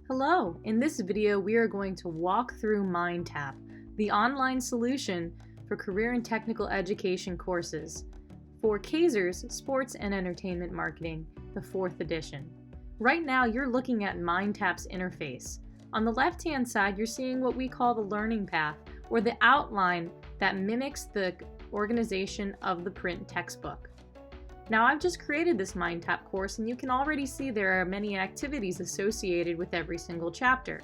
Hello! In this video, we are going to walk through MindTap, the online solution for career and technical education courses for Kaser's Sports and Entertainment Marketing, the 4th edition. Right now, you're looking at MindTap's interface. On the left-hand side, you're seeing what we call the learning path, or the outline that mimics the organization of the print textbook. Now, I've just created this MindTap course, and you can already see there are many activities associated with every single chapter.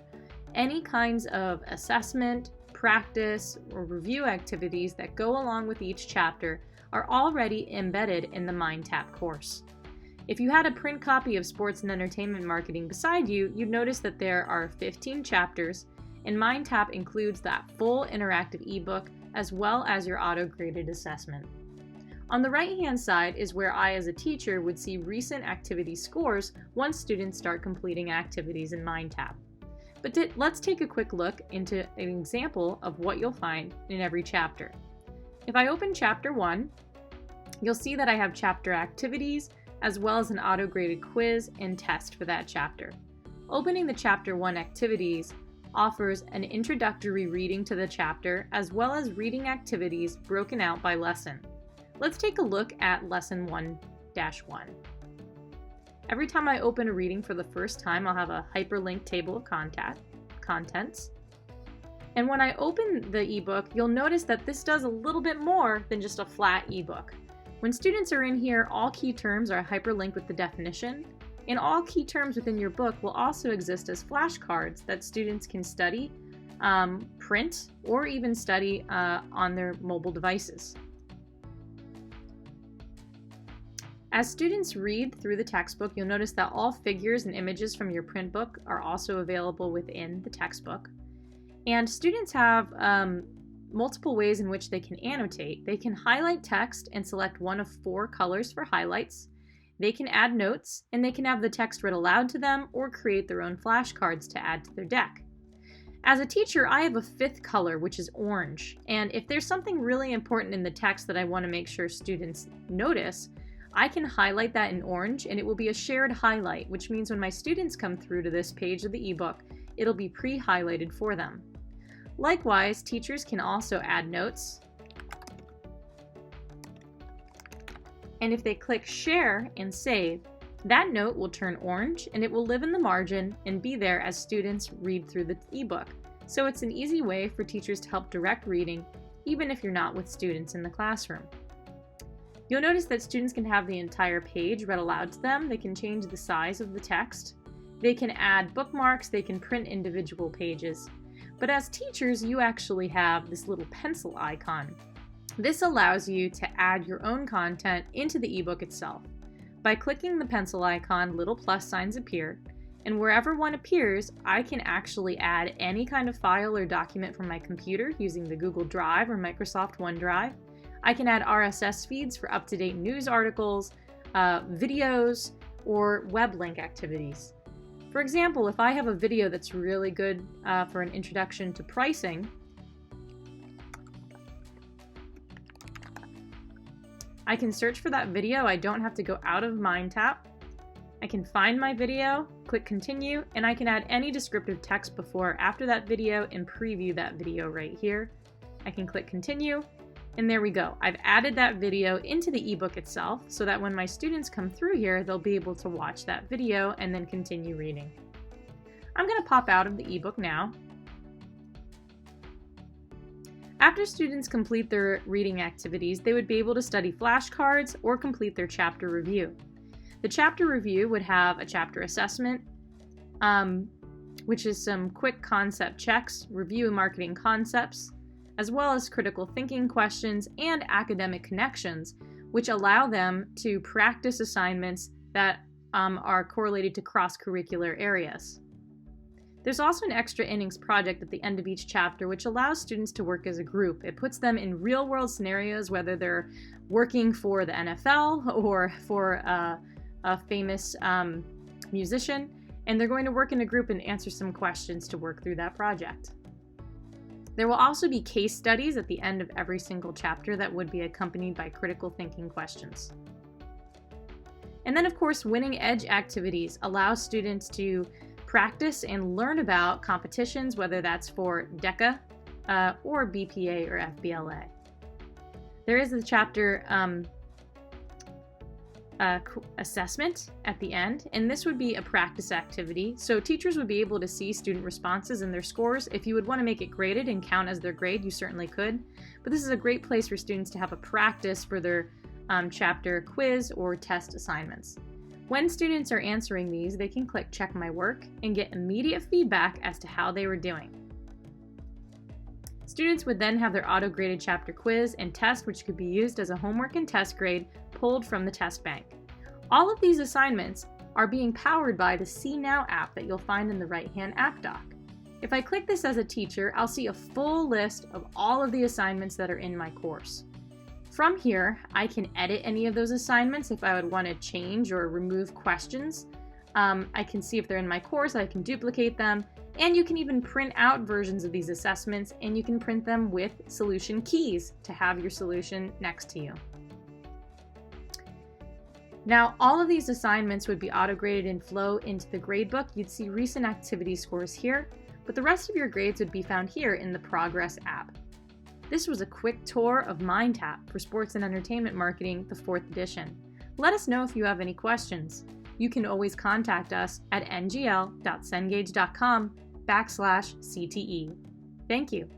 Any kinds of assessment, practice, or review activities that go along with each chapter are already embedded in the MindTap course. If you had a print copy of Sports and Entertainment Marketing beside you, you'd notice that there are 15 chapters, and MindTap includes that full interactive ebook as well as your auto-graded assessment. On the right-hand side is where I, as a teacher, would see recent activity scores once students start completing activities in MindTap. But let's take a quick look into an example of what you'll find in every chapter. If I open Chapter 1, you'll see that I have chapter activities as well as an auto-graded quiz and test for that chapter. Opening the Chapter 1 activities offers an introductory reading to the chapter as well as reading activities broken out by lesson. Let's take a look at Lesson 1-1. Every time I open a reading for the first time, I'll have a hyperlinked table of contents. And when I open the ebook, you'll notice that this does a little bit more than just a flat ebook. When students are in here, all key terms are hyperlinked with the definition, and all key terms within your book will also exist as flashcards that students can study, print, or even study on their mobile devices. As students read through the textbook, you'll notice that all figures and images from your print book are also available within the textbook. And students have multiple ways in which they can annotate. They can highlight text and select one of 4 colors for highlights. They can add notes, and they can have the text read aloud to them or create their own flashcards to add to their deck. As a teacher, I have a 5th color, which is orange. And if there's something really important in the text that I want to make sure students notice, I can highlight that in orange, and it will be a shared highlight, which means when my students come through to this page of the ebook, it'll be pre-highlighted for them. Likewise, teachers can also add notes. And if they click Share and Save, that note will turn orange, and it will live in the margin and be there as students read through the ebook. So it's an easy way for teachers to help direct reading, even if you're not with students in the classroom. You'll notice that students can have the entire page read aloud to them. They can change the size of the text. They can add bookmarks. They can print individual pages. But as teachers, you actually have this little pencil icon. This allows you to add your own content into the ebook itself. By clicking the pencil icon, little plus signs appear, and wherever one appears, I can actually add any kind of file or document from my computer using the Google Drive or Microsoft OneDrive. I can add RSS feeds for up-to-date news articles, videos, or web link activities. For example, if I have a video that's really good for an introduction to pricing, I can search for that video. I don't have to go out of MindTap. I can find my video, click Continue, and I can add any descriptive text before or after that video and preview that video right here. I can click Continue. And there we go. I've added that video into the ebook itself so that when my students come through here, they'll be able to watch that video and then continue reading. I'm going to pop out of the ebook now. After students complete their reading activities, they would be able to study flashcards or complete their chapter review. The chapter review would have a chapter assessment, which is some quick concept checks, review marketing concepts, as well as critical thinking questions and academic connections, which allow them to practice assignments that are correlated to cross-curricular areas. There's also an extra innings project at the end of each chapter, which allows students to work as a group. It puts them in real-world scenarios, whether they're working for the NFL or for a famous musician, and they're going to work in a group and answer some questions to work through that project. There will also be case studies at the end of every single chapter that would be accompanied by critical thinking questions. And then, of course, winning edge activities allow students to practice and learn about competitions, whether that's for DECA or BPA or FBLA. There is the chapter assessment at the end, and this would be a practice activity. So teachers would be able to see student responses and their scores. If you would want to make it graded and count as their grade, you certainly could. But this is a great place for students to have a practice for their chapter quiz or test assignments. When students are answering these, they can click Check My Work and get immediate feedback as to how they were doing. Students would then have their auto-graded chapter quiz and test, which could be used as a homework and test grade pulled from the test bank. All of these assignments are being powered by the See Now app that you'll find in the right-hand app dock. If I click this as a teacher, I'll see a full list of all of the assignments that are in my course. From here, I can edit any of those assignments if I would want to change or remove questions. I can see if they're in my course, I can duplicate them, and you can even print out versions of these assessments, and you can print them with solution keys to have your solution next to you. Now, all of these assignments would be auto-graded and flow into the gradebook. You'd see recent activity scores here, but the rest of your grades would be found here in the Progress app. This was a quick tour of MindTap for Sports and Entertainment Marketing, the 4th edition. Let us know if you have any questions. You can always contact us at ngl.cengage.com/CTE. Thank you.